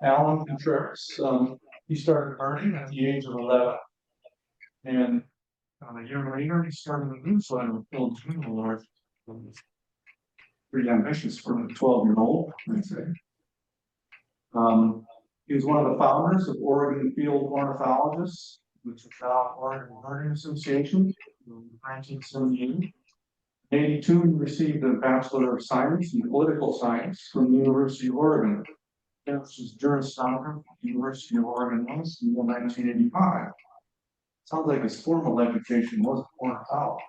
Alan Contreras. He started birding at the age of 11, and a year later he started a newsletter with Phil Award. Pretty ambitious for a 12-year-old, I'd say. He was one of the founders of Oregon Field Ornithologists, which is now Oregon Birding Association, in 1978. In 1982, he received a Bachelor of Science in Political Science from the University of Oregon. This is Juris Doctor from the University of Oregon in 1985. Sounds like his formal education wasn't ornithology.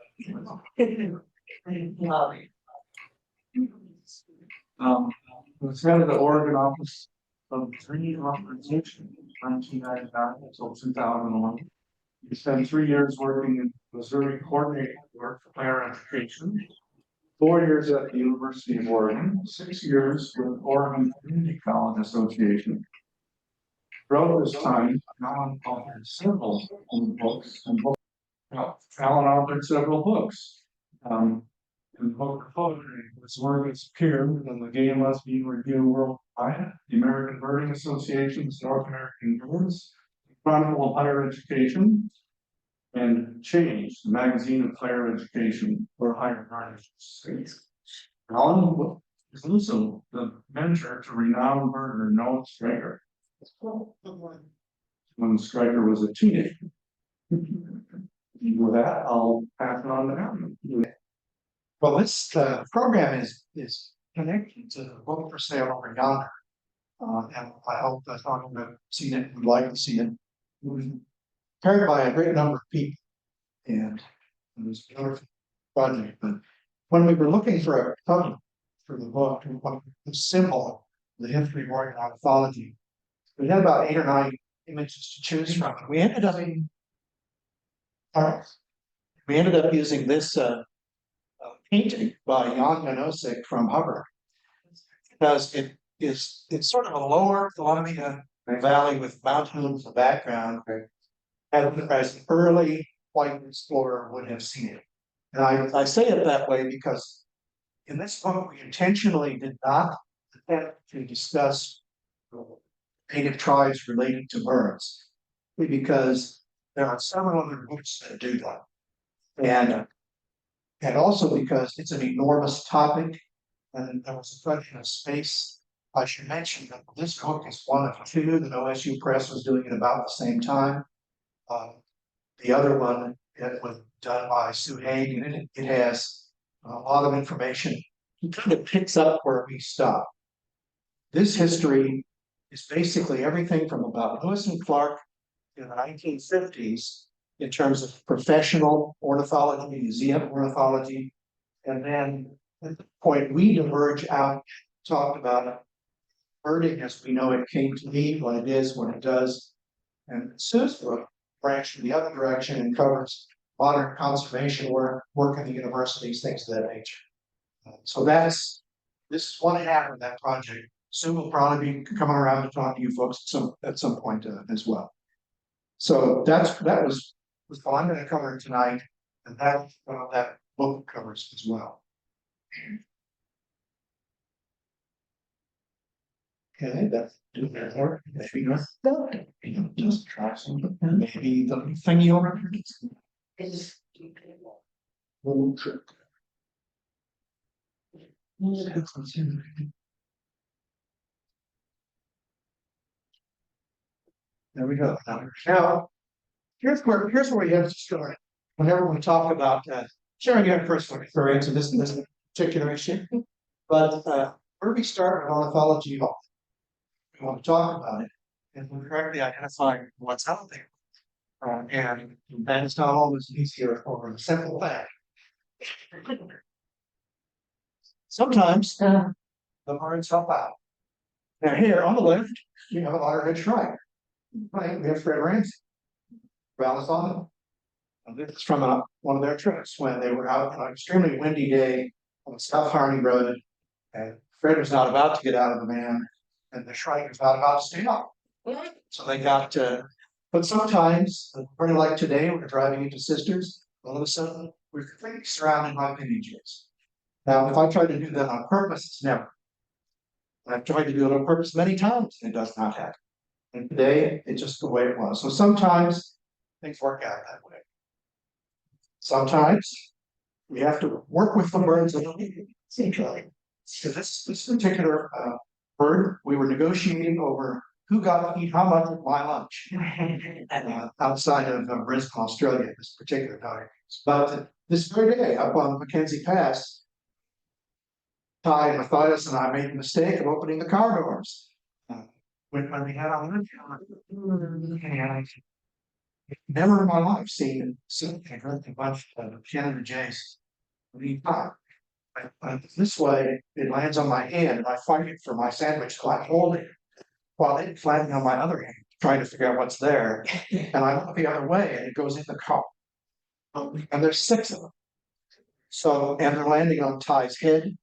Was head of the Oregon office of tree authorization from 1999 until 2001. He spent 3 years working in Missouri coordinating work for higher education, 4 years at the University of Oregon, 6 years with Oregon Community College Association. Throughout this time, Alan authored several books and books. Alan authored several books. And the book of poetry was one of its appeared in the Gay and Lesbian Review Worldwide, the American Birding Association's North American Birds, the Chronicle of Higher Education, and Change, the magazine of higher education for higher learning. Alan is also the mentor to renowned birder Noah Stryker when Stryker was a teenager. With that, I'll pass it on to Alan. Well, this program is connected to the book for sale over yonder, and I hope that anyone who have seen it would like to see it. It was prepared by a great number of people, and it was a wonderful project. But when we were looking for a cover for the book, and what the symbol of the history of Oregon ornithology, we had about 8 or 9 images to choose from. We ended up using this painting by Jan Janosik from Hubbard, because it's sort of a lower Columbia Valley with mountains in the background, as an early white explorer would have seen it. And I say it that way because in this book we intentionally did not attempt to discuss native tribes related to birds, because there are several other books that do that. And also because it's an enormous topic, and there was a question of space. I should mention that this book is one of 2 that OSU Press was doing at about the same time. The other one was done by Sue Haig, and it has a lot of information. It kind of picks up where we stop. This history is basically everything from about Lewis and Clark in the 1950s in terms of professional ornithology, museum ornithology, and then at the point we diverge out, talked about birding as we know it came to be, what it is, what it does, and Sue's book branched in the other direction and covers modern conservation work in the universities, things of that nature. So this is one half of that project. Sue will probably be coming around to talk to you folks at some point as well. So that was what I'm going to cover tonight, and that book covers as well. Okay, that's or maybe just try some. Maybe the thingy over here. Little trick. There we go. Now, here's where we have to start. Whenever we talk about sharing your personal experience in this particular issue, but where we start with ornithology, we want to talk about it and we correctly identify what's out there. And that is not always easier over a simple fact. Sometimes the birds help out. Now here on the left, you have a loggerhead shrike. Right, we have Fred Ramsey. Rallis on them. This is from one of their trips when they were out on an extremely windy day on the South Harney Road, and Fred was not about to get out of the van, and the shrike was not about to stay up. So they got but sometimes, pretty like today, we're driving into Sisters, all of a sudden, we're completely surrounded by pinning trees. Now, if I try to do that on purpose, it's never. I've tried to do it on purpose many times, and it does not happen. And today, it's just the way it was. So sometimes things work out that way. Sometimes we have to work with the birds a little bit. So this particular bird, we were negotiating over who got to eat how much of my lunch outside of Brisbane, Australia, this particular time. But this very day up on Mackenzie Pass, Ty Matthias and I made the mistake of opening the car doors. When we had our lunch, never in my life seen a bunch of Canada Jays. This way, it lands on my hand, and I fight it for my sandwich, so I hold it while it's landing on my other hand, trying to figure out what's there. And I look the other way, and it goes in the car. And there's 6 of them. So, and they're landing on Ty's head.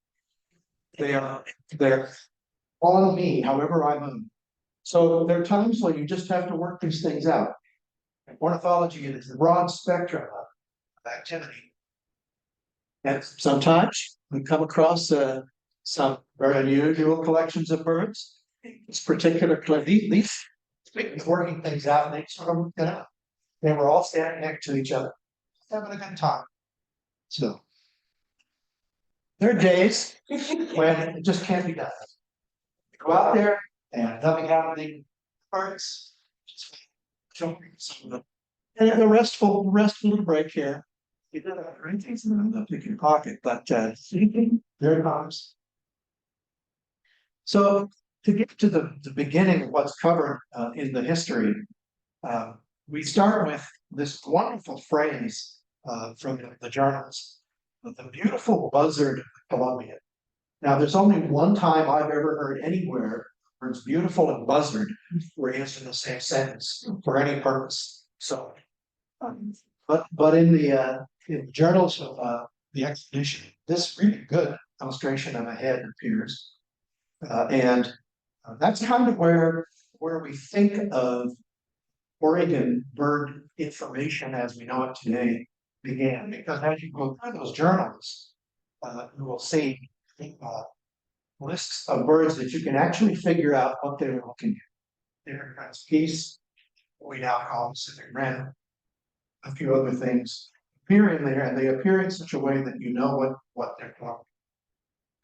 They're on me, however I move. So there are times when you just have to work these things out. Ornithology is a broad spectrum of activity. And sometimes we come across some very unusual collections of birds. This particular these working things out, and they sort of, they were all standing next to each other, having a good time. So there are days when it just can't be done. You go out there and nothing happening, birds, just jumping some of them. And a restful little break here. You did have great things in your pocket, but there it comes. So to get to the beginning of what's covered in the history, we start with this wonderful phrase from the journals, the beautiful buzzard of Columbia. Now, there's only one time I've ever heard anywhere where it's beautiful and buzzard were used in the same sentence for any purpose. So, but in the journals of the expedition, this really good illustration of a head appears, and that's kind of where we think of Oregon bird information as we know it today began. Because as you go through those journals, you will see lists of birds that you can actually figure out what they're looking at. Different kinds of geese, we now call Pacific wren, a few other things appear in there, and they appear in such a way that you know what they're talking.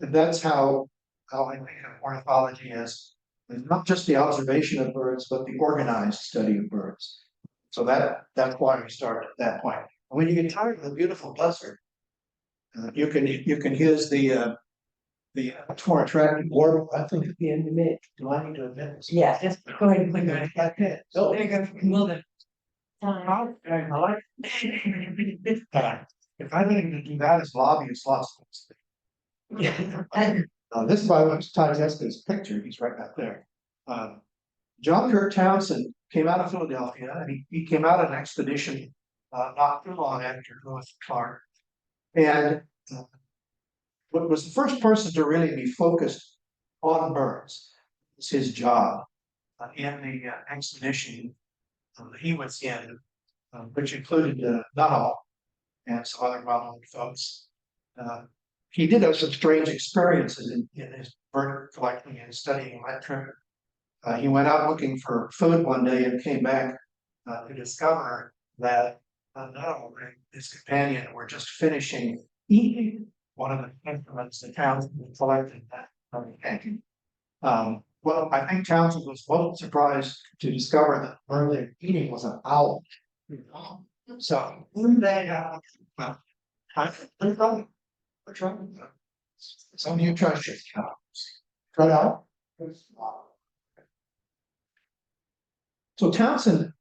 And that's how I think of ornithology as not just the observation of birds, but the organized study of birds. So that's why we started at that point. And when you get tired of the beautiful buzzard, you can use the much more attractive warble. I think at the end of May. Do I need to admit this? Yeah, just go ahead and click on it. Okay. So there you go. Well then. I like if I didn't do that as lobbyists lost. Yeah. This is by Ty Estes' picture. He's right back there. John Kirk Townsend came out of Philadelphia, and he came out on an expedition not too long after Lewis Clark. And what was the first person to really be focused on birds? It's his job in the expedition he was in, which included Nuttall and some other well-known folks. He did have some strange experiences in his bird collecting and studying that trip. He went out looking for food one day and came back to discover that Nuttall and his companion were just finishing eating one of the instruments that Townsend collected that. Well, I think Townsend was most surprised to discover that the bird they were eating was an owl. So one day, some of you try to try it out. So Townsend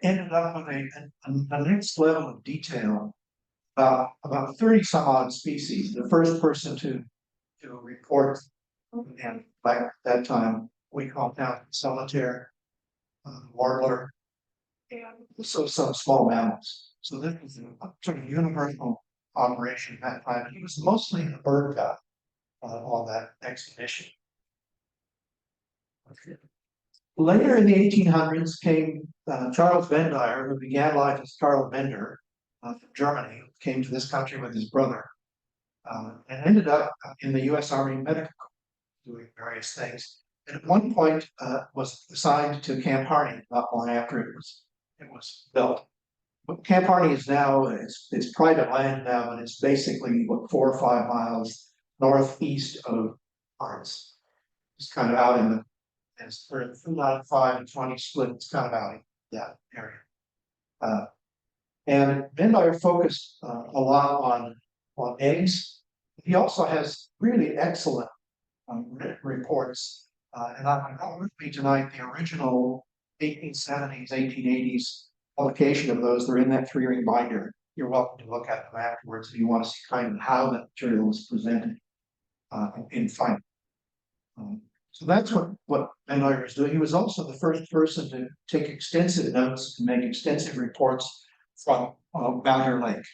ended up with a next level of detail about 30 some odd species. The first person to report, and like that time we called down solitaire, warbler, and also some small mammals. So this was a sort of universal operation at that time. He was mostly a bird guy on that expedition. Later in the 1800s came Charles Bendire, who began life as Karl Bender from Germany, came to this country with his brother, and ended up in the U.S. Army Medical Corps. doing various things. And at one point, was assigned to Camp Harney, not long after it was built. But Camp Harney is now, it's private land now, and it's basically what 4 or 5 miles northeast of Harness. It's kind of out in the, it's for 5 and 20 split, it's kind of out in that area. And Mendler focused a lot on eggs. He also has really excellent reports. And I'm not with me tonight, the original 1870s, 1880s publication of those. They're in that 3-ring binder. You're welcome to look at them afterwards if you want to see kind of how that material was presented in fine. So that's what Mendler was doing. He was also the first person to take extensive notes and make extensive reports from Malheur Lake,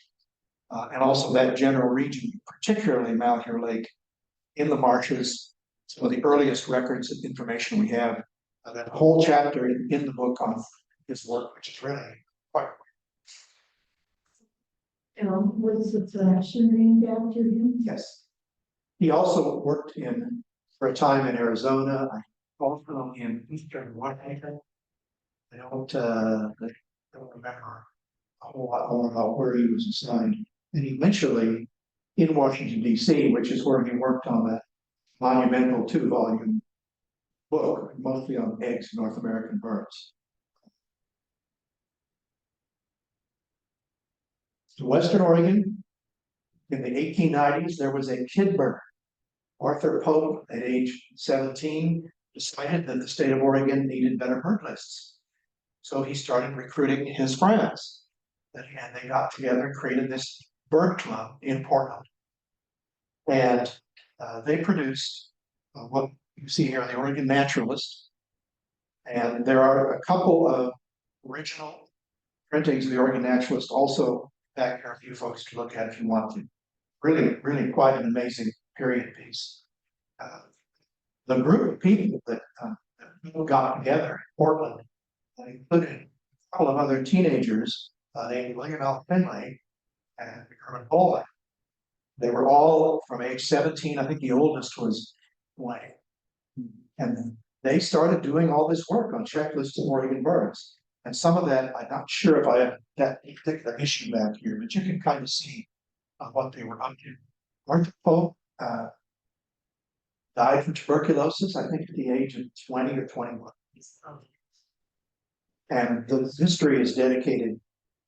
and also that general region, particularly Malheur Lake in the marshes. Some of the earliest records of information we have. That whole chapter in the book on his work, which is really quite. Was the collection named after him? Yes. He also worked for a time in Arizona, also in eastern Washington. I don't remember a whole lot more about where he was assigned. And eventually in Washington, D.C., which is where he worked on that monumental 2-volume book, mostly on eggs in North American birds. In Western Oregon, in the 1890s, there was a kid bird. Arthur Pope, at age 17, decided that the state of Oregon needed better bird lists. So he started recruiting his friends. And they got together and created this bird club in Portland. And they produced what you see here, the Oregon Naturalist. And there are a couple of original printings of the Oregon Naturalist also back here for you folks to look at if you want to. Really, really quite an amazing period piece. The group of people that got together in Portland included a couple of other teenagers named William L. Finley and Herman Bolin. They were all from age 17. I think the oldest was 20. And they started doing all this work on checklists of Oregon birds. And some of that, I'm not sure if I have that particular issue back here, but you can kind of see what they were up to. Arthur Pope died from tuberculosis, I think at the age of 20 or 21. And the history is dedicated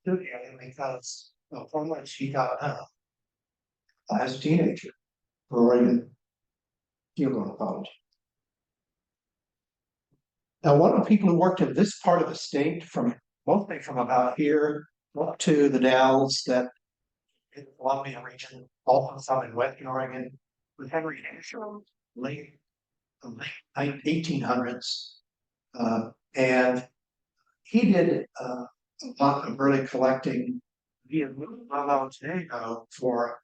to him because from when she got out as a teenager for Oregon field ornithology. Now, one of the people who worked in this part of the state, mostly from about here up to the Dalles, that in the Columbia region, also some in Western Oregon, was Henry Henshaw, late 1800s, and he did a lot of early collecting via today for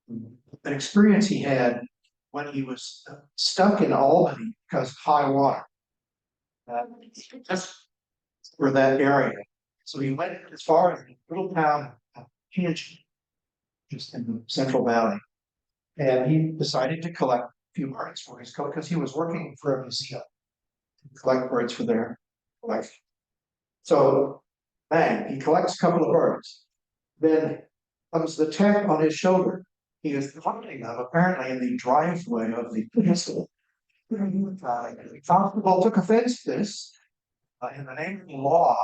an experience he had when he was stuck in Albany because of high water. Just for that area. So he went as far as a little town of Kansas, just in the Central Valley. And he decided to collect a few birds for his coat because he was working for a museum to collect birds for their collection. So, bang, he collects a couple of birds. Then comes the tap on his shoulder. He is finding them apparently in the driveway of the pistol. The constable took offense to this. In the name of the law,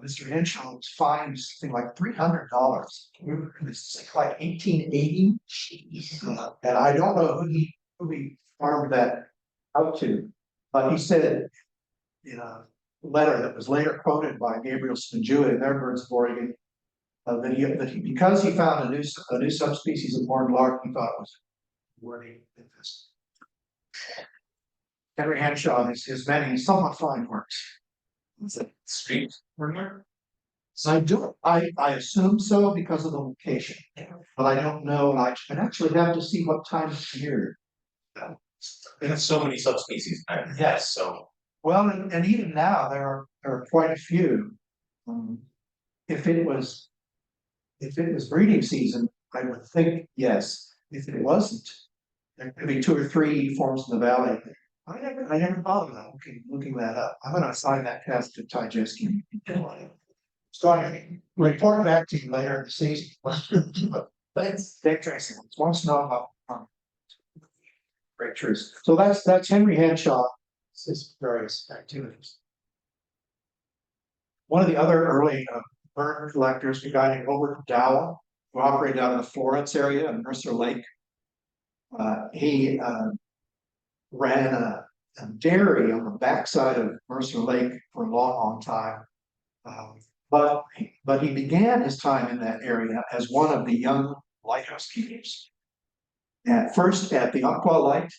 Mr. Henshaw was fined something like $300. This is like 1880. And I don't know who he farmed that out to, but he said in a letter that was later quoted by Gabriel Spanjua in their Birds of Oregon, that he because he found a new subspecies of horned lark, he thought it was worthy interest. Henry Henshaw and his many somewhat fine works. Is it street rumor? So I assume so because of the location, but I don't know. I'd actually have to see what time of year. There's so many subspecies. Yes. So Well, and even now there are quite a few. If it was breeding season, I would think yes. If it wasn't, there could be 2 or 3 forms in the valley. I never thought of that, looking that up. I'm gonna assign that task to Ty Jeski. So I report back to you later in the season. Thanks, Dick Tracy, wants to know about. Great truths. So that's Henry Henshaw, his various activities. One of the other early bird collectors, a guy named Robert Dowell, who operated out of the Florence area in Mercer Lake. He ran a dairy on the backside of Mercer Lake for a long time. But he began his time in that area as one of the young lighthouse keepers. At first at the Umpqua Light,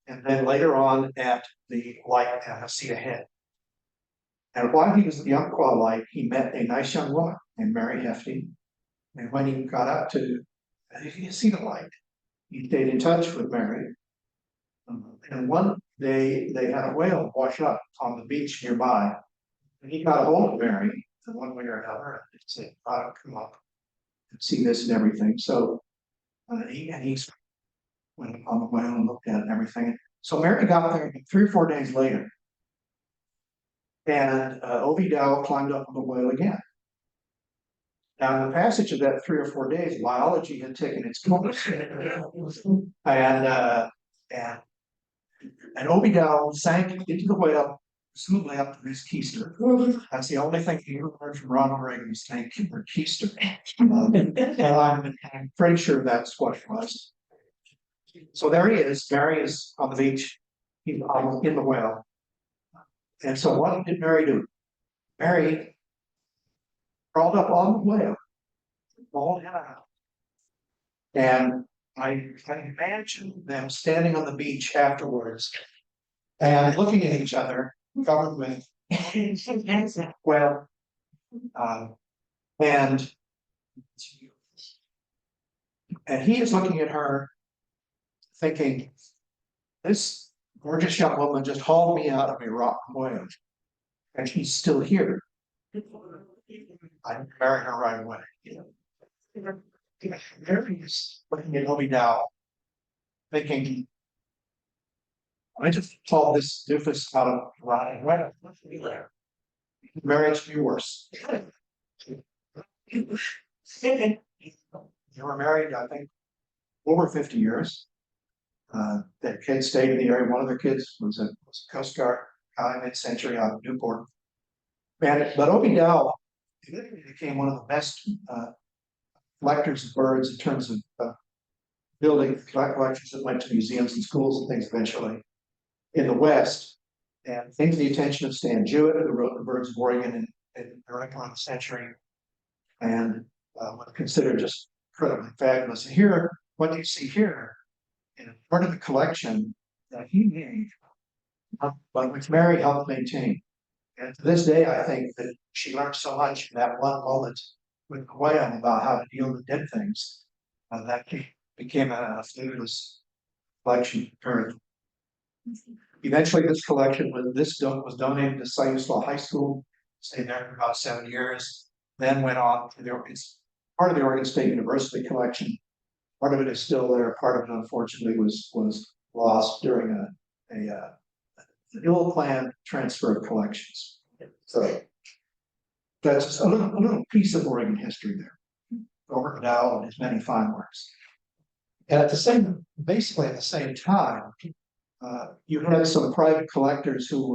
and then later on at the light at Heceta Head. And while he was at the Umpqua Light, he met a nice young woman named Mary Hefty. And when he got up to Heceta Light, he stayed in touch with Mary. And one day they had a whale wash up on the beach nearby. And he got a hold of Mary one way or another and said, come up and see this and everything. So he went on the whale and looked at it and everything. So Mary got there 3 or 4 days later. And O.V. Dowell climbed up on the whale again. Now, in the passage of that 3 or 4 days, biology had taken its course. And O.V. Dowell sank into the whale, smoothly up to his keister. That's the only thing he ever heard from Ronald Reagan was thank you for keister. And I'm pretty sure that's what it was. So there he is. Mary is on the beach. He's in the whale. And so what did Mary do? Mary crawled up on the whale, hauled him out. And I can imagine them standing on the beach afterwards and looking at each other, covered with well, and he is looking at her, thinking, this gorgeous young woman just hauled me out of a rotten whale, and she's still here. I'd marry her right away. Mary is looking at O.V. Dowell, thinking, I just hauled this doofus out of rotten whale. Marriage be worse. They were married, I think, over 50 years. Their kids stayed in the area. One of their kids was a Coast Guard guy mid-century out of Newport. But O.V. Dowell became one of the best collectors of birds in terms of building collections that went to museums and schools and things eventually in the West. And came to the attention of Stan Jewett, who wrote The Birds of Oregon in the early part of the century, and was considered just incredibly fabulous. And here, what you see here, in part of the collection that he made, but which Mary helped maintain. And to this day, I think that she learned so much in that one moment with the whale about how to deal with dead things. That became a fabulous collection of birds. Eventually, this collection was donated to Siuslaw High School, stayed there for about 7 years, then went on to it's part of the Oregon State University collection. Part of it is still there. Part of it, unfortunately, was lost during an ill-planned transfer of collections. So that's a little piece of Oregon history there. Robert Dowell and his many fine works. And basically at the same time, you had some private collectors who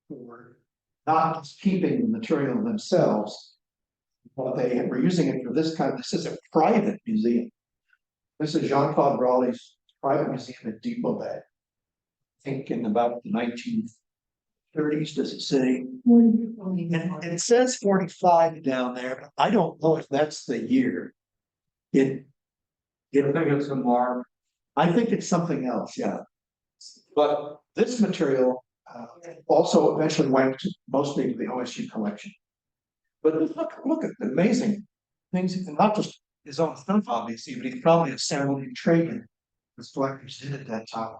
were not just keeping the material themselves, but they were using it for this is a private museum. This is Jean-Claude Raleigh's private museum at Depot Bay. I think in about the 1930s, does it say? And it says 45 down there, but I don't know if that's the year. I think it's a mark. I think it's something else, yeah. But this material also eventually went mostly to the OSU collection. But look at the amazing things, not just his own stuff, obviously, but he's probably assembled and traded as collectors did at that time.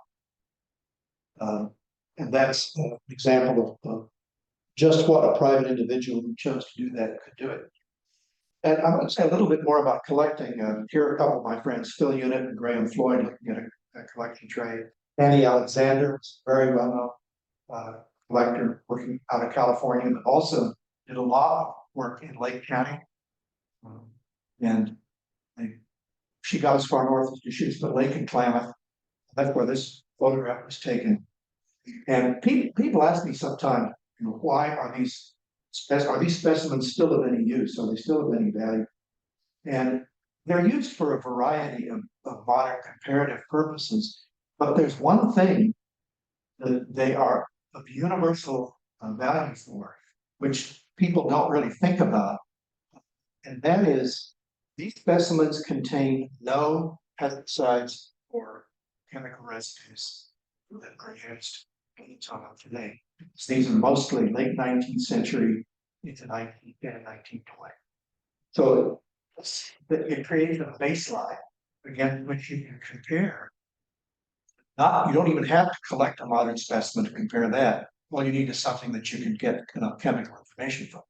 And that's an example of just what a private individual who chose to do that could do it. And I want to say a little bit more about collecting. Here are a couple of my friends, Phil Unit and Graham Floyd, looking at collection trade. Annie Alexander is very well known collector working out of California, but also did a lot of work in Lake County. And she got as far north as she was the lake in Klamath. That's where this photograph was taken. And people ask me sometimes, why are these specimens still of any use? Are they still of any value? And they're used for a variety of modern comparative purposes. But there's one thing that they are of universal value for, which people don't really think about. And that is, these specimens contain no pesticides or chemical residues that are used in the time of today. So these are mostly late 19th century into 1910 and 1920. So it creates a baseline against which you can compare. You don't even have to collect a modern specimen to compare that. All you need is something that you can get chemical information from.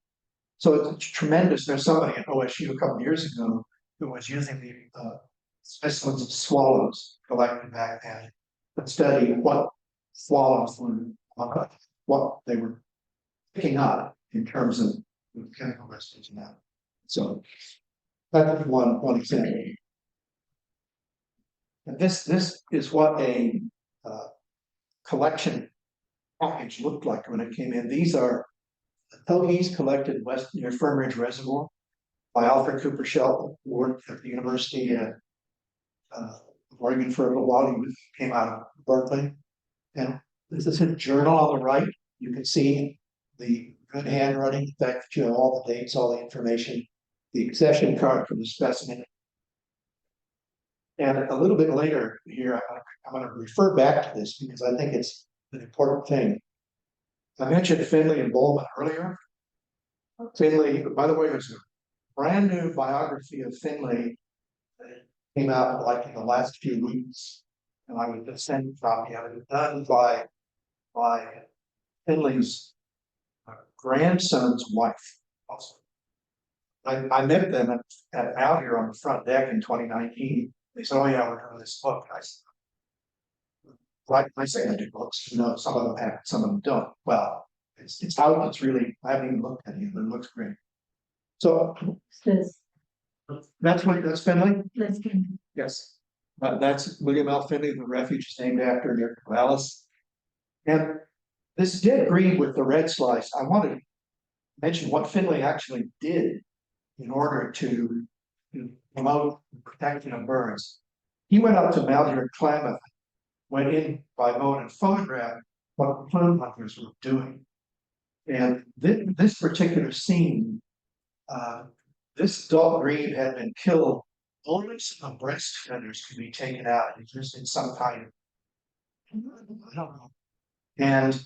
So it's tremendous. There's somebody at OSU a couple of years ago who was using the specimens of swallows collected back then to study what swallows were, what they were picking up in terms of chemical residues and that. So that's one example. And this is what a collection package looked like when it came in. These are togies collected west near Fern Ridge Reservoir by Alfred Cooper Shell, who worked at the University of Oregon for a while. He came out of Berkeley. And this is a journal on the right. You can see the good handwriting, the fact that you have all the dates, all the information, the accession card for the specimen. And a little bit later here, I'm going to refer back to this because I think it's an important thing. I mentioned Finley and Bowman earlier. Finley, by the way, there's a brand new biography of Finley that came out like in the last few weeks. And I would just send a copy of it, done by Finley's grandson's wife. Also, I met them out here on the front deck in 2019. They said, "Oh yeah, we're doing this book." I said, "Like I say, I do books. Some of them have, some of them don't." Well, it's out. It's really. I haven't even looked at it, but it looks great. So Says, that's Finley. let's get. Yes, that's William L. Finley. The refuge is named after near Corvallis. And this did agree with the red slice. I want to mention what Finley actually did in order to promote the protection of birds. He went up to Malheur Klamath, went in by boat and photographed what the plume hunters were doing. And this particular scene, this adult grebe had been killed. Only some breast feathers could be taken out and used in some kind of, I don't know. And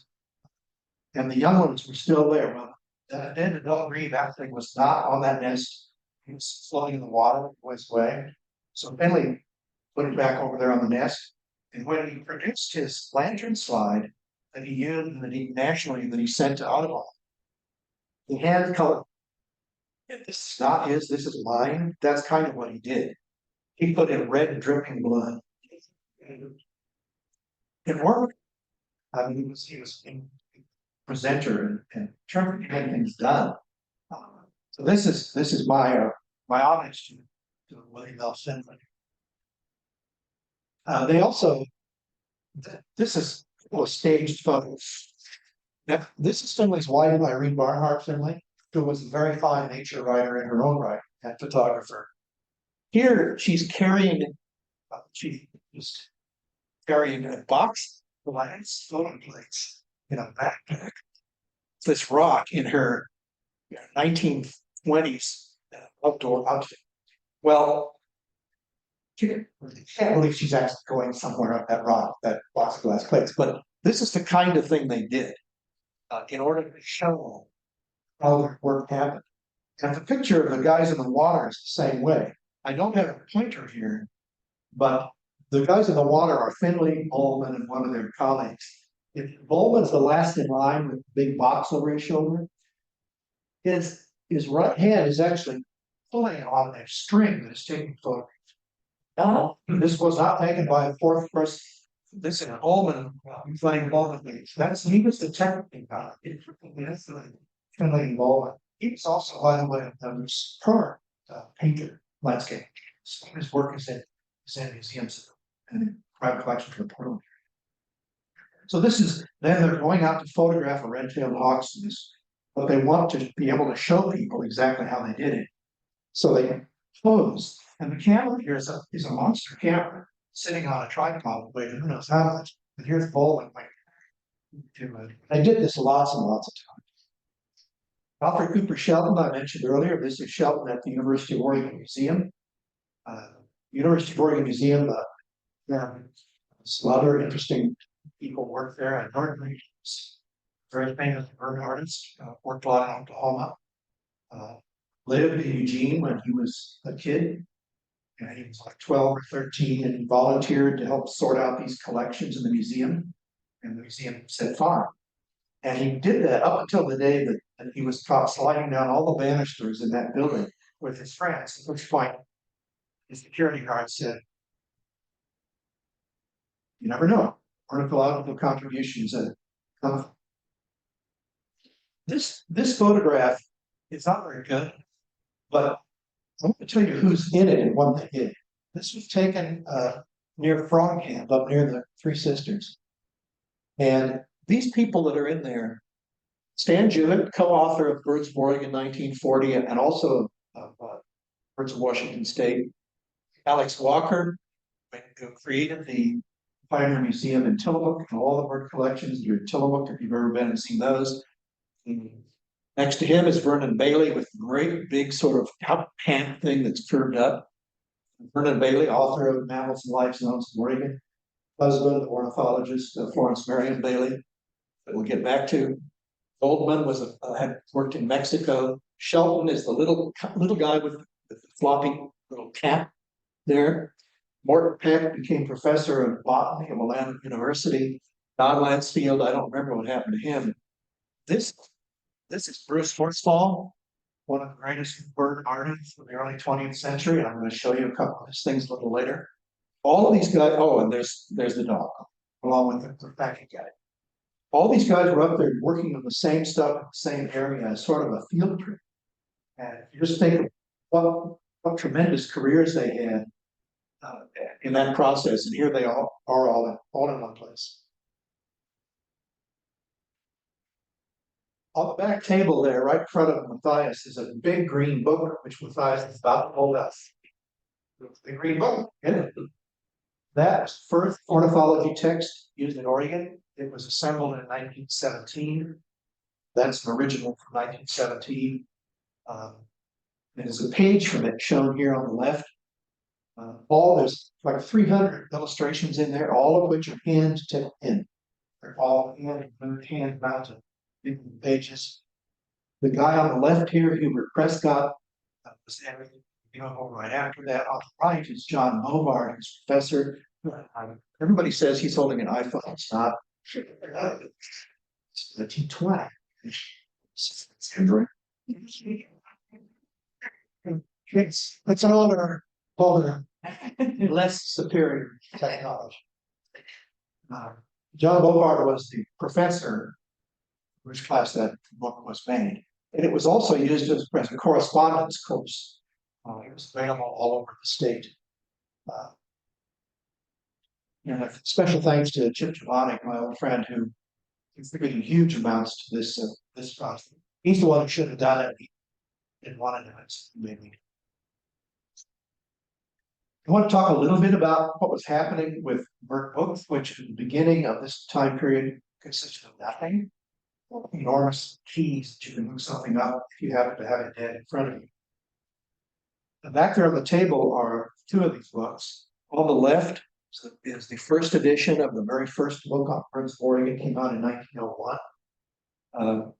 the young ones were still there. Well, that dead adult grebe actually was not on that nest. He was floating in the water his way. So Finley put it back over there on the nest. And when he produced his lantern slide that he used, that he sent to Audubon, he hand colored. This is not his, this is mine. That's kind of what he did. He put in red dripping blood. It worked. I mean, he was a presenter and trying to get things done. So this is my homage to William L. Finley. They also, this is a staged photo. Now, this is Finley's wife, Irene Barnhart Finley, who was a very fine nature writer in her own right and photographer. Here, she's carrying a box of glass photo plates in a backpack. This rock in her 1920s outdoor outfit. Well, you can't believe she's actually going somewhere up that rock, that box of glass plates. But this is the kind of thing they did in order to show how their work happened. And the picture of the guys in the water is the same way. I don't have a pointer here, but the guys in the water are Finley, Bowman, and one of their colleagues. If Bowman's the last in line with the big box over his shoulder, his right hand is actually pulling on a string that is taking photographs. This was not taken by a fourth person. This is Ullman, playing Baldwin. He was the technical guy. Finley Baldwin. He was also, by the way, a superb painter, landscape. So his work is in museums and private collections for Portland. So this is, then they're going out to photograph a red-tailed hawk's nest, but they want to be able to show people exactly how they did it. So they pose, and the camera here is a monster camera sitting on a tripod, weighing who knows how much. And here's Baldwin. I did this lots and lots of times. Alfred Cooper Shelton, I mentioned earlier. This is Shelton at the University of Oregon Museum. University of Oregon Museum, some other interesting people work there. And Norton, very famous urban artist, worked a lot in Oklahoma. Lived in Eugene when he was a kid. And he was like 12 or 13 and he volunteered to help sort out these collections in the museum. And the museum said, fine. And he did that up until the day that he was caught sliding down all the banisters in that building with his friends, at which point the security guard said, you never know, ornithological contributions. This photograph is not very good, but I want to tell you who's in it and what they did. This was taken near Frog Camp, up near the Three Sisters. And these people that are in there, Stan Jewett, co-author of Birds of Oregon 1940, and also of Birds of Washington State. Alex Walker, who created the Pioneer Museum in Tillamook, and all the bird collections are in Tillamook, if you've ever been and seen those. Next to him is Vernon Bailey with a great big sort of cup pant thing that's curved up. Vernon Bailey, author of Mammals and Life Zones of Oregon, husband of ornithologist Florence Marion Bailey, that we'll get back to. Goldman had worked in Mexico. Shelton is the little guy with the floppy little cap there. Morton Peck became professor of botany at Willamette University. Don Lansfield, I don't remember what happened to him. This is Bruce Horsfall, one of the greatest bird artists of the early 20th century. And I'm going to show you a couple of his things a little later. All of these guys, oh, and there's the dog, along with the packing guy. All these guys were up there working on the same stuff in the same area as sort of a field trip. And you just think of what tremendous careers they had in that process. And here they all are all in one place. On the back table there, right in front of Matthias, is a big green book, which Matthias is about to hold up. The green book, yeah. That was the first ornithology text used in Oregon. It was assembled in 1917. That's an original from 1917. There's a page from it shown here on the left. There's like 300 illustrations in there, all of which are hand tipped in. They're all hand mounted in pages. The guy on the left here, Hubert Prescott, was everything. Right after that, on the right is John Bovard, who's professor. Everybody says he's holding an iPhone. It's not. It's the T20. It's Android. It's an older, less superior technology. John Bovard was the professor, which class that book was made. And it was also used as a correspondence course. It was available all over the state. And special thanks to Chip Giovanni, my old friend, who contributed huge amounts to this project. He's the one who should have done it. He didn't want to do it. Maybe. I want to talk a little bit about what was happening with bird books, which at the beginning of this time period consisted of nothing. Enormous keys that you can look something up if you happen to have it dead in front of you. And back there on the table are two of these books. On the left is the first edition of the very first book on Birds of Oregon, came out in 1901,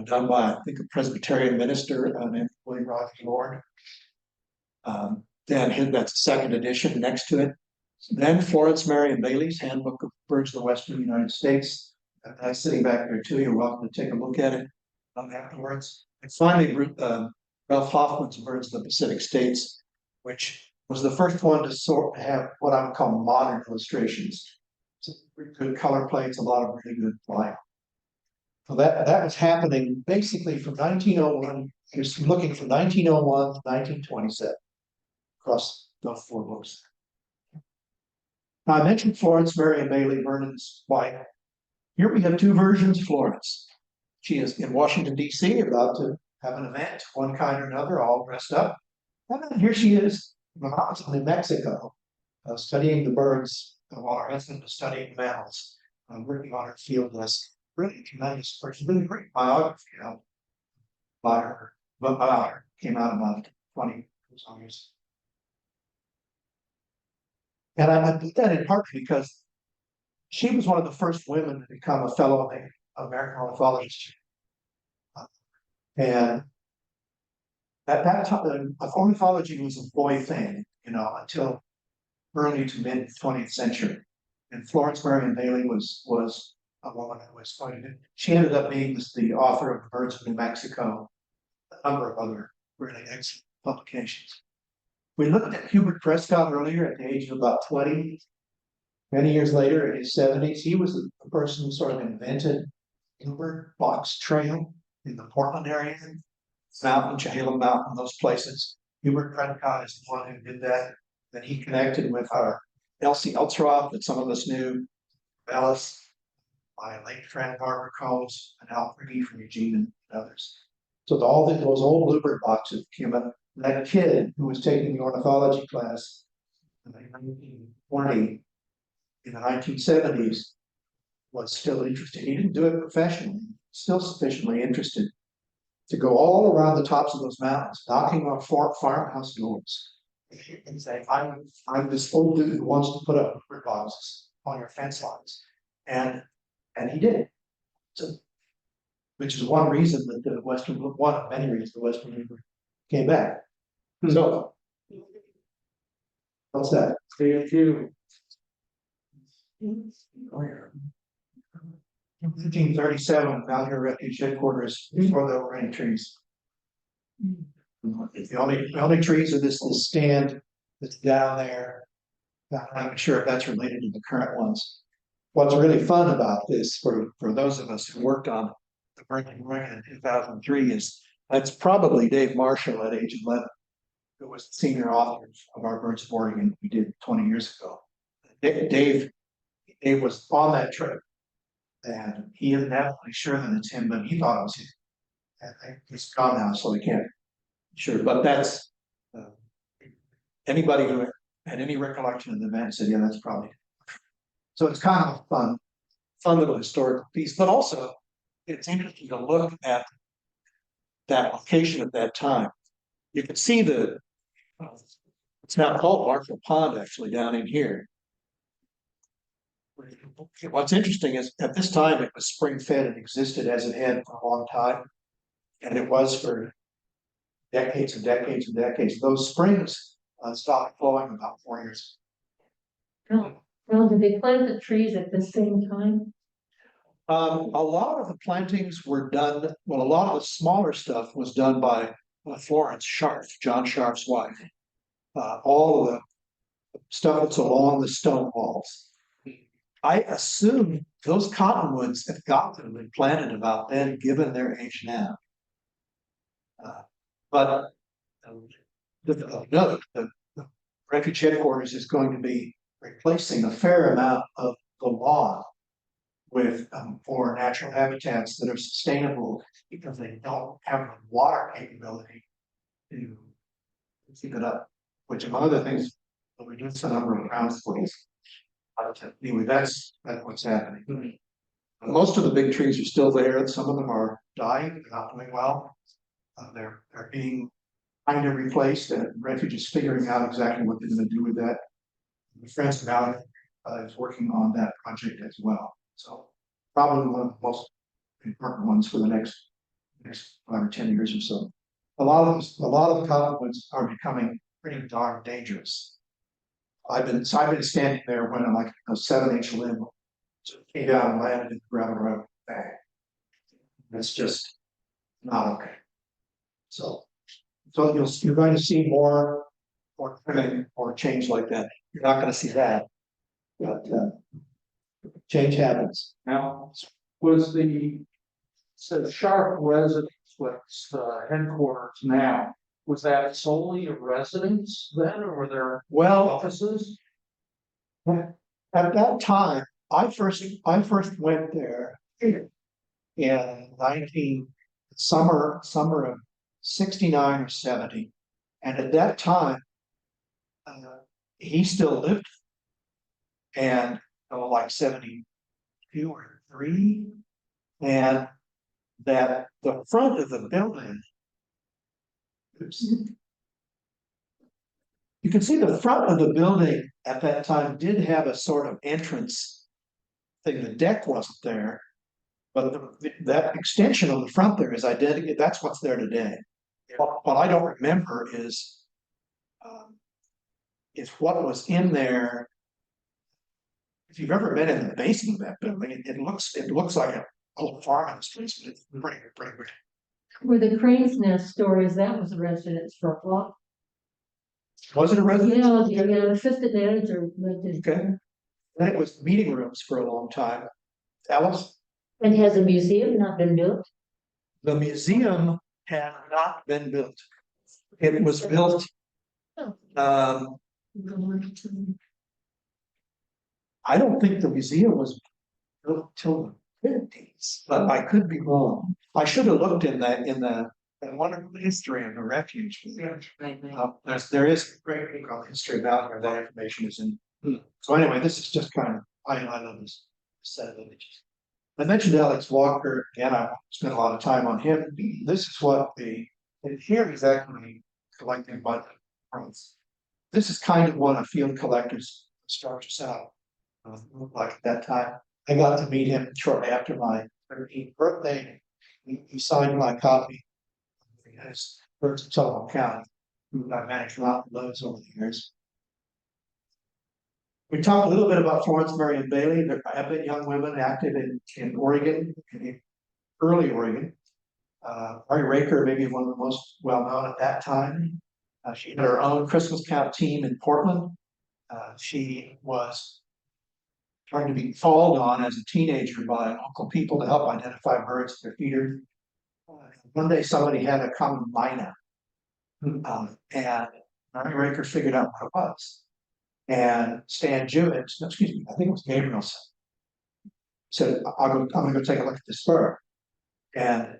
done by, I think, a Presbyterian minister named William Rogers Lord. Then that's the second edition next to it. Then Florence Marion Bailey's Handbook of Birds of the Western United States. That's sitting back there too. You're welcome to take a look at it afterwards. And finally, Ralph Hoffman's Birds of the Pacific States, which was the first one to sort of have what I would call modern illustrations. So good color plates, a lot of really good flying. So that was happening basically from 1901. Just looking from 1901 to 1927 across those 4 books. Now, I mentioned Florence Marion Bailey, Vernon's wife. Here we have 2 versions of Florence. She is in Washington, D.C., about to have an event, one kind or another, all dressed up. And then here she is in the mountains of New Mexico, studying the birds while her husband was studying mammals, working on her field list. Really tremendous person, really great biography by her, but about her, came out about 20 years. And I put that in part because she was one of the first women to become a fellow of the American Ornithology. And at that time, ornithology was a boy thing, until early to mid 20th century. And Florence Marion Bailey was a woman who was going she ended up being the author of Birds of New Mexico, a number of other really excellent publications. We looked at Hubert Prescott earlier at the age of about 20. Many years later, in his 70s, he was the person who sort of invented Hubert Box Trail in the Portland area, Mountain, Chehalem Mountain, those places. Hubert Prescott is the one who did that. Then he connected with our Elsie Eltroff that some of us knew, Ellis, my late friend Barbara Combs, and Al Riggy from Eugene and others. So all those old Hubert boxes came up. That kid who was taking the ornithology class in 1920, in the 1970s, was still interested. He didn't do it professionally, still sufficiently interested to go all around the tops of those mountains, knocking on farmhouse doors and saying, I'm this old dude who wants to put up bird boxes on your fence lines. And he did. So, which is one reason that the Western, one of many reasons the Western River came back. So, what's that? Thank you. 1937, Mountaineer Refuge headquarters before there were any trees. The only trees are this stand that's down there. I'm not sure if that's related to the current ones. What's really fun about this for those of us who worked on the Berkeley Ring in 2003 is that's probably Dave Marshall at age 11, who was the senior author of our Birds of Oregon we did 20 years ago. Dave was on that trip, and he isn't absolutely sure that it's him, but he thought it was him. And he's gone now, so we can't sure. But that's anybody who had any recollection of the event said, yeah, that's probably. So it's kind of a fun little historical piece, but also it's interesting to look at that location at that time. You can see it's now called Marshall Pond, actually, down in here. What's interesting is at this time it was spring fed and existed as it had for a long time, and it was for decades and decades and decades. Those springs stopped flowing about 4 years. Well, did they plant the trees at the same time? A lot of the plantings were done. Well, a lot of the smaller stuff was done by Florence Scharf, John Scharf's wife. All of the stuff that's along the stone walls. I assume those cottonwoods have got to have been planted about then, given their age now. But the refuge headquarters is going to be replacing a fair amount of the lawn with for natural habitats that are sustainable because they don't have the water capability to keep it up. Which among other things, will reduce the number of ground squirrels. Anyway, that's what's happening. Most of the big trees are still there. Some of them are dying, they're not doing well. They're being kind of replaced, and Refuge is figuring out exactly what they're going to do with that. The Friends of Valley is working on that project as well. So probably one of the most important ones for the next 5 or 10 years or so. A lot of cottonwoods are becoming pretty darn dangerous. I've been standing there when I'm like a 7-inch limb came down and landed in the gravel road. Bang. That's just not okay. So you're going to see more or trimming or change like that. You're not gonna see that. But change happens. Now, was the, so Sharp residence, what's headquarters now, was that solely a residence then, or were there Well, offices? at that time, I first went there in summer of 69 or 70. And at that time, he still lived and like 72 or 3. And that the front of the building, oops, you can see the front of the building at that time did have a sort of entrance thing. The deck wasn't there, but that extension on the front there is identical. That's what's there today. What I don't remember is what was in there. If you've ever been in the basement of that building, it looks like a old farmhouse place, but it's pretty good. Where the crane's nest stories, that was a residence for a while. Was it a residence? Yeah, the assistant manager lived in. Okay. Then it was meeting rooms for a long time. Alice? And has a museum not been built? The museum had not been built. It was built, Oh. I don't think the museum was built till the 50s, but I could be wrong. I should have looked in the wonderful history of the refuge. There is a great book on the history of Valley, that information is in. So anyway, this is just kind of, I love this set of images. I mentioned Alex Walker, again, I spent a lot of time on him. This is what here he's actually collecting mud prints. This is kind of what a field collector's starts out looked like at that time. I got to meet him shortly after my 13th birthday. He signed my copy of his first Sullivan County. I managed lots of those over the years. We talked a little bit about Florence Marion Bailey. There have been young women active in Oregon, in early Oregon. Mary Raker, maybe one of the most well-known at that time. She had her own Christmas count team in Portland. She was trying to be called on as a teenager by local people to help identify birds at their feeders. One day somebody had a common myna, and Mary Raker figured out what it was. And Stan Jewett, excuse me, I think it was Gabriel, said, I'm gonna go take a look at this bird. And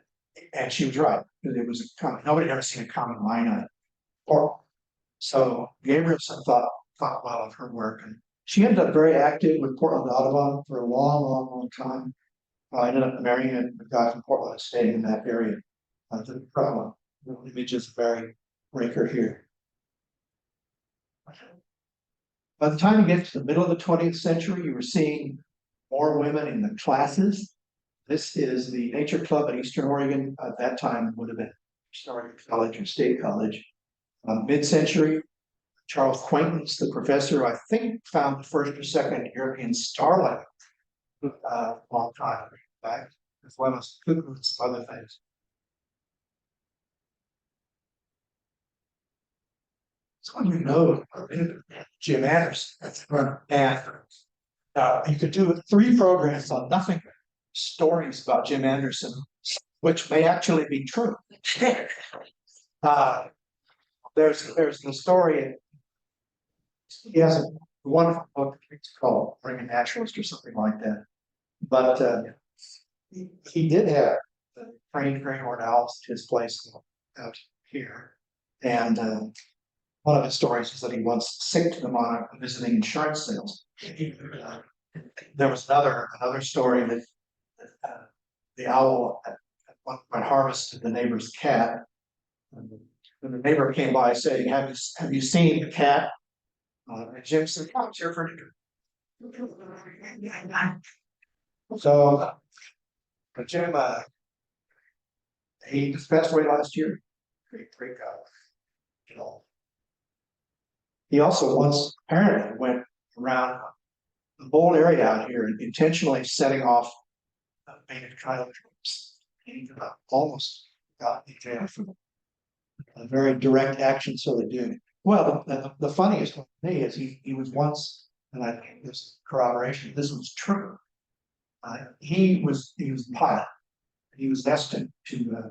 she was right, because it was a common, nobody had ever seen a common myna. So Gabrielson thought well of her work, and she ended up very active with Portland Audubon for a long time. I ended up marrying a guy from Portland and staying in that area. The problem, the images of Mary Raker here. By the time you get to the middle of the 20th century, you were seeing more women in the classes. This is the Nature Club at Eastern Oregon. At that time, would have been Eastern Oregon College or State College. Mid-century, Charles Quaintance, the professor, I think, found the first or second European starling a long time back, as well as cuckoos and other things. Some of you know Jim Anderson, and you could do 3 programs on nothing stories about Jim Anderson, which may actually be true. There's the story. He has a wonderful book. It's called Bring a Naturalist or something like that. But he did have the trained greenhorn owls at his place out here, and one of his stories is that he once sicked them on a visiting insurance sales. There was another story that the owl at one point harvested the neighbor's cat. And the neighbor came by saying, have you seen the cat? And Jim said, "Oh, it's here for dinner." So Jim, he just passed away last year. Great guy. You know. He also once apparently went around the whole area out here and intentionally setting off painted coyote troops. He almost got in jail for a very direct action, so they do. Well, the funniest one to me is he was once, and I think this corroboration, this was true. He was a pilot. He was destined to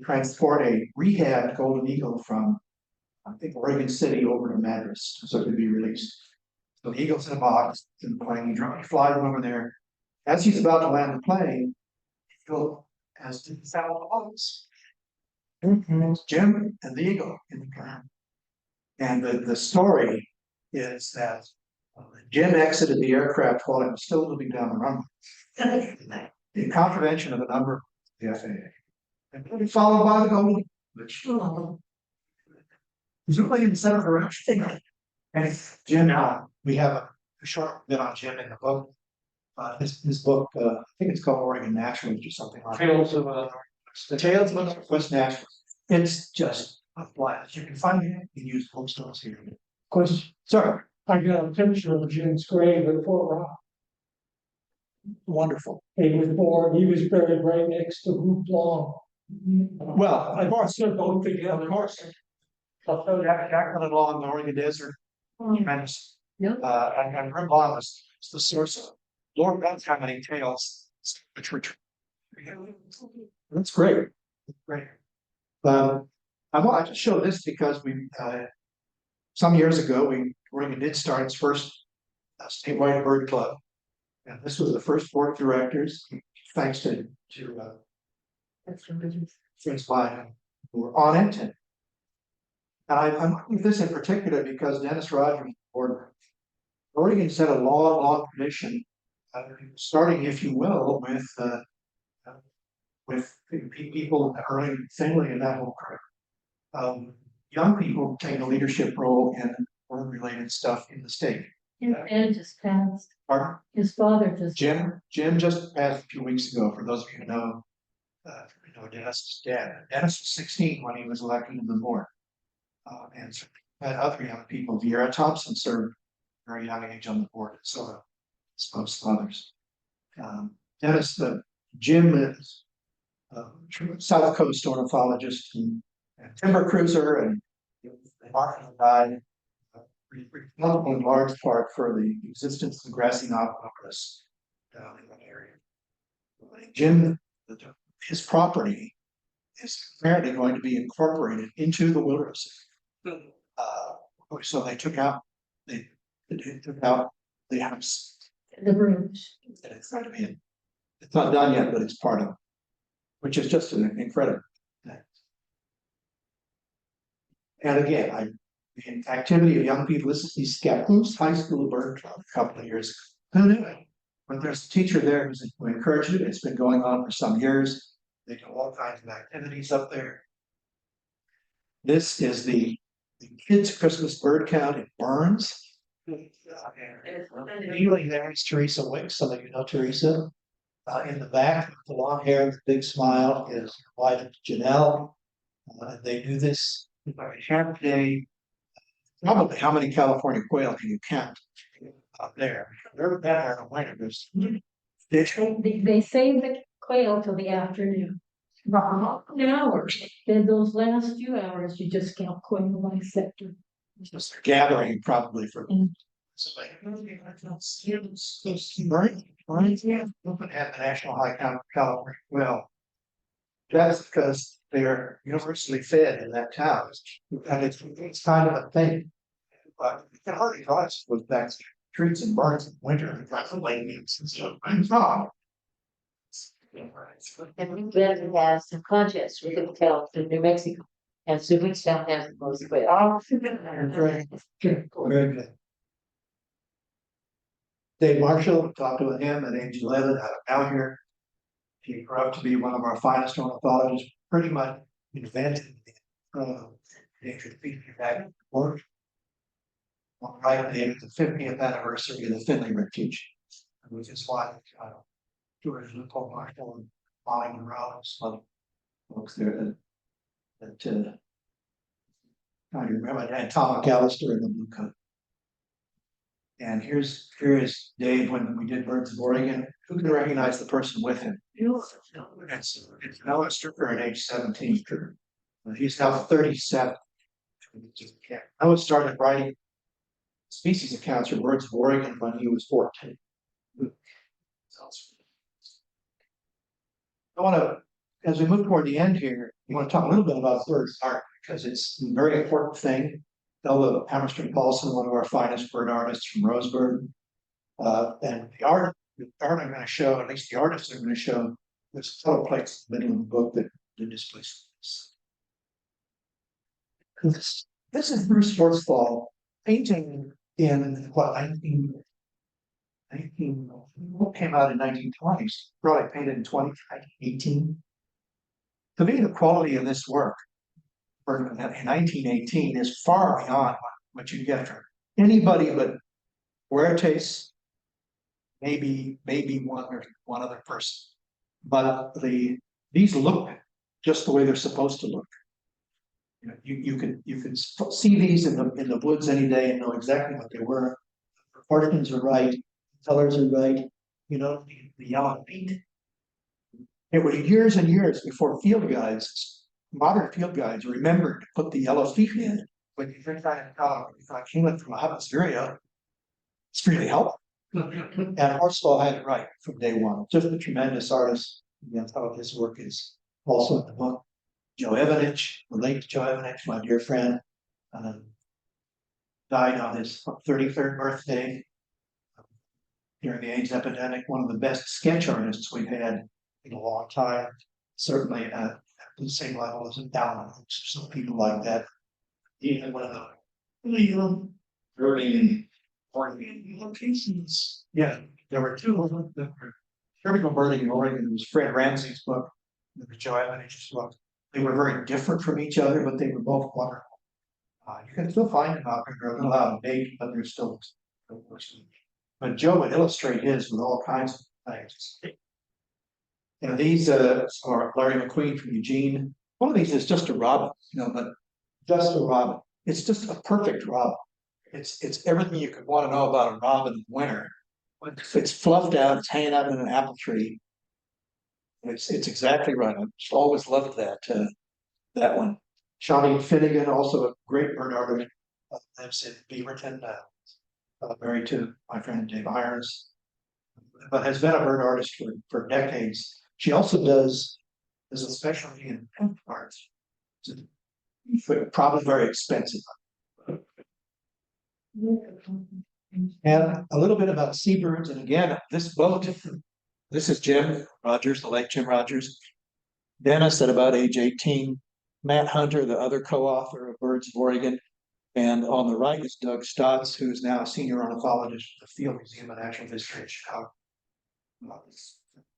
transport a rehab golden eagle from, I think, Oregon City over to Madras so it could be released. So the eagle's in a box in the plane, he flies over there. As he's about to land the plane, the eagle has to sound the box. It's Jim and the eagle in the plane. And the story is that Jim exited the aircraft while it was still moving down the runway, in contravention of a number of the FAA. And followed by the golden, which was really in the center direction. And Jim, we have a short bit on Jim in the book. His book, I think it's called Oregon Naturalist or something like that. Tales of The Tales of Northwest Naturalist. It's just a blast. You can find it in used bookstores here. Question. Sorry. I got a picture of Jim's grave at Fort Rock. Wonderful. He was buried right next to Route Long. Well, of course, they're both together. of course. Jackson along the Oregon Desert, tremendous. Yeah. And Route Long is the source of Lord knows how many tales. That's great. Great. I just show this because we, some years ago, Oregon did start its first statewide bird club. And this was the first board of directors, thanks to friends mine who were on it. And I'm looking at this in particular because Dennis Rogers, Oregon's had a long tradition, starting, if you will, with people in the early family and that whole crew. Young people taking a leadership role in bird-related stuff in the state. His dad just passed. Pardon? His father just. Jim just passed a few weeks ago. For those of you who know Dennis's dad. Dennis was 16 when he was elected to the board, and so had other young people. Vera Thompson served at a very young age on the board, and so most others. Dennis, Jim is South Coast ornithologist and timber cruiser, and Martin died responsible in large part for the existence of grassy knob wilderness down in that area. Jim, his property is apparently going to be incorporated into the wilderness. So they took out the house. The bridge. And it's going to be, it's not done yet, but it's part of it, which is just an incredible thing. And again, the activity of young people, this is the Scappoose High School Bird Club a couple of years ago. When there's a teacher there who encouraged it, it's been going on for some years. They do all kinds of activities up there. This is the kids' Christmas bird count in Burns. Kneeling there is Teresa Wicks, some of you know Teresa. In the back, the long hair, the big smile is wife Janelle. They do this half day. Probably how many California quail can you count up there? They're better in the winter. They save the quail till the afternoon. An hour. Then those last few hours, you just count quail by sector. Just gathering probably for. Right, yeah. Open at the National High Count of California. Well, that's because they're universally fed in that town, and it's kind of a thing. But you can hardly drive those back streets and burns in winter and got the lanes and stuff. It's not. And Benton has some contests, we can tell in New Mexico, and Zootown has the most quail. Very good. Dave Marshall, talked with him at age 11 out here. He grew up to be one of our finest ornithologists, pretty much invented the endangered species act work. Right named the 50th anniversary of the Finley Refuge, which is why George Paul Marshall and Molly Monroe, some folks there that I remember, and Tom McAllister in the blue coat. And here's Dave when we did Birds of Oregon. Who can recognize the person with him? It's Noah Stricker at age 17. He's now 37. I was started writing species accounts for birds of Oregon when he was 14. I want to, as we move toward the end here, you want to talk a little bit about birds art because it's a very important thing. Ella Hammerstrom Paulson, one of our finest bird artists from Roseburg, and the art I'm going to show, at least the artists are going to show, there's a little place in the middle of the book that displays this. This is Bruce Horsfall painting in what 19 what came out in 1920s, probably painted in 2018. To me, the quality of this work in 1918 is far beyond what you get from anybody but Huertas, maybe one other person. But these look just the way they're supposed to look. You know, you can see these in the woods any day and know exactly what they were. The proportions are right, colors are right. You know, the yellow paint. It was years and years before field guides, modern field guides, remembered to put the yellow feet in. When you think that in color, if I came in from a Havasteria, it's really helpful. And Horsfall had it right from day one. Just a tremendous artist. Again, some of his work is also in the book. Joe Evanich, the late Joe Evanich, my dear friend, died on his 33rd birthday during the AIDS epidemic. One of the best sketch artists we've had in a long time. Certainly at the same level as Down, some people like that. Even one of the really early locations. Yeah, there were two of them that were Vertical Birding in Oregon. It was Fred Ramsey's book, it was Joe Evanich's book. They were very different from each other, but they were both wonderful. You can still find them out there. They're a little out of date, but they're still. But Joe would illustrate his with all kinds of things. And these are Larry McQueen from Eugene. One of these is just a robin, but just a robin. It's just a perfect robin. It's everything you could want to know about a robin in winter. It's fluffed out, it's hanging out in an apple tree. It's exactly right. I've just always loved that one. Shawnee Finnegan, also a great bird artist, lives in Beaverton, married to my friend Dave Irons, but has been a bird artist for decades. She also does a specialty in pet arts. Probably very expensive. And a little bit about seabirds. And again, this boat, this is Jim Rogers, the late Jim Rogers. Dennis at about age 18. Matt Hunter, the other co-author of Birds of Oregon. And on the right is Doug Stotts, who is now a senior ornithologist at the Field Museum of Natural History in Chicago.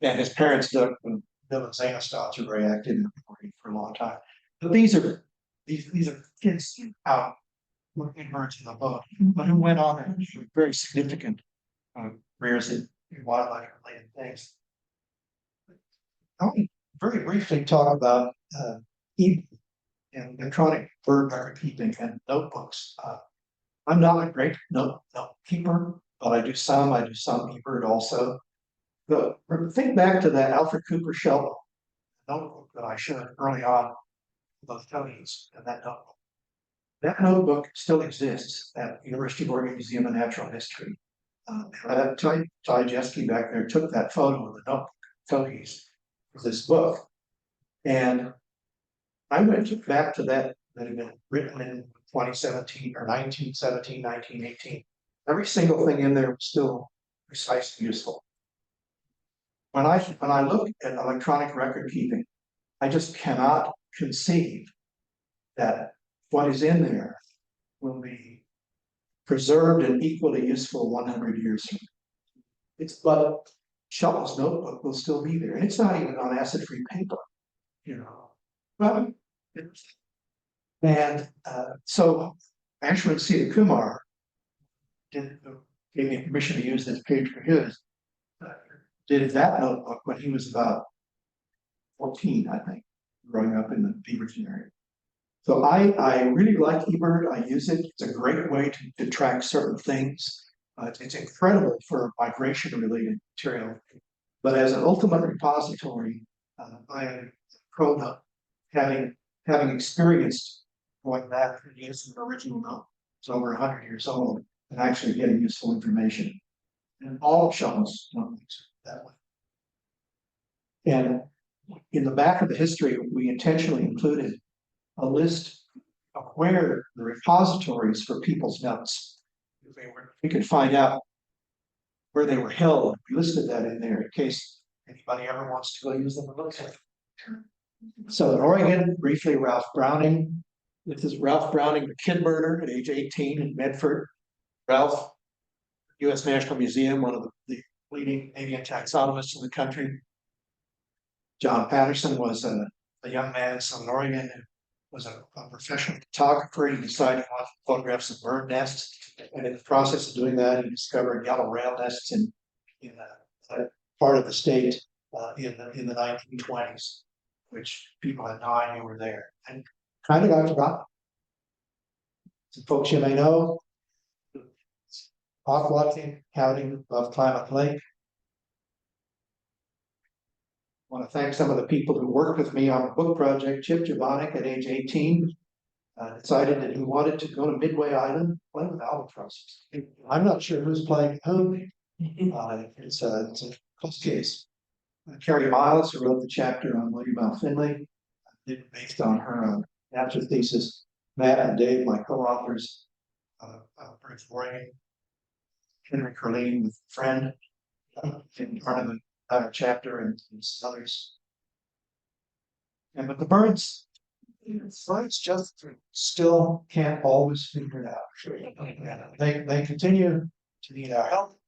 And his parents, Doug and Bill and Zana Stotts, are very active in reporting for a long time. But these are kids out looking birds in the boat, but who went on and very significant careers in wildlife related things. I want to very briefly talk about and electronic bird record keeping and notebooks. I'm not a great note keeper, but I do some eBird also. But think back to that Alfred Cooper Shell notebook that I showed early on, those Tonys and that notebook. That notebook still exists at the University of Oregon Museum of Natural History. Ty Jeske back there took that photo of the notebook, Tonys, for this book. And I went back to that had been written in 2017 or 1917, 1918. Every single thing in there was still precisely useful. When I look at electronic record keeping, I just cannot conceive that what is in there will be preserved and equally useful 100 years from now. But Shell's notebook will still be there. And it's not even on acid-free paper, Well, and so Ashwin Sita Kumar gave me permission to use this page for his. Did that notebook when he was about 14, I think, growing up in the Beaverton area. So I really like eBird. I use it. It's a great way to track certain things. It's incredible for migration-related material. But as an ultimate repository, I am proud of having experienced going back and using the original note. It's over 100 years old and actually getting useful information. And all show us that way. And in the back of the history, we intentionally included a list of where the repositories for people's notes. We could find out where they were held. We listed that in there in case anybody ever wants to go use them. So in Oregon, briefly, Ralph Browning. This is Ralph Browning, the kid murder at age 18 in Medford. Ralph, U.S. National Museum, one of the leading avian taxonomists in the country. John Patterson was a young man in Southern Oregon who was a professional photographer. He decided to photograph some bird nests, and in the process of doing that, he discovered yellow rail nests in a part of the state in the 1920s, which people had no idea were there, and kind of got forgotten. Some folks you may know: hawk watching, counting of Klamath Lake. I want to thank some of the people who worked with me on the book project. Chip Jovanik at age 18 decided that he wanted to go to Midway Island, play with albatrosses. I'm not sure who's playing whom. It's a close case. Carrie Miles, who wrote the chapter on William L. Finley, did it based on her master's thesis. Matt and Dave, my co-authors, Bruce Roy, Henry Curleen with a friend, in part of the chapter and others. And but the birds just still can't always figure it out. They continue to need our help,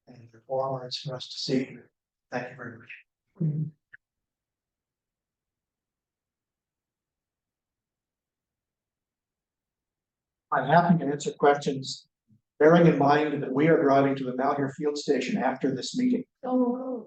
and they're forwards for us to see. Thank you very much. I'm happy to answer questions, bearing in mind that we are driving to the Malheur Field Station after this meeting. Oh,